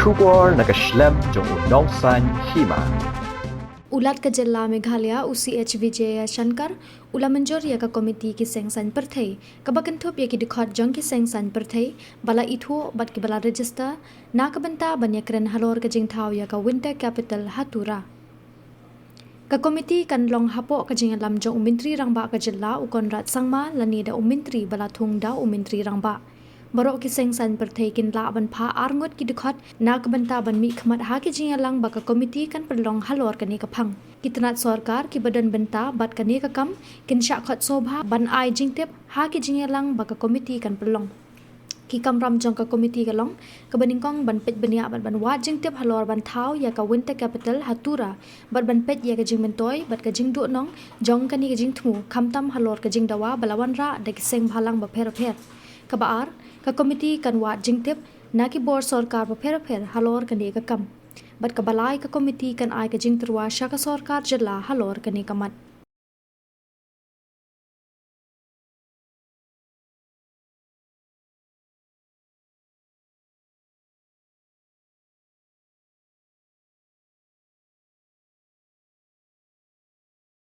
Shubor nakaslem jong unongsan Hima. Ulat ke Jilla Meghalaya UCH Vijaya Shankar ula menjor ya ka komiti ki sengsan perthai kabakenthop ya ki dikhot jong ki sengsan perthai bala ithu bat ki bala register na ka benta banya kren halor ka jing thau ya ka winter capital Tura. Ka komiti kan long hapo ka jing lam jong umintri rangba ka Jilla ukon rat sangma lani da umintri bala thung da umintri rangba. Baroh ki sengsan perthai kin la ban pha arngot ki dikhot na ka benta ban mi khmat ha ki jing lang ba ka komiti kan perlong halor kani ka phang kitnat sarkar ki badan benta bat kani ka kam kin sha khat sobha ban ai jing tep ha ki jing lang ba ka komiti kan perlong ki kam ram jong ka komiti ka long ka baning kong ban pet bania ban wat jing tep halor ban thau ya ka winter capital Tura bat ban pet ya ka jing mentoi bat ka jing du nong jong kani ka jing thu khamtam halor ka jing dawa balawan ra de ki seng bhalang ba pher ka baar ka komiti kan wat jing tep na ki bor sarkar ba pher halor kani ka kam bat ka balai ka komiti kan ai ka jing terwa sha ka sarkar Jilla halor kani kamat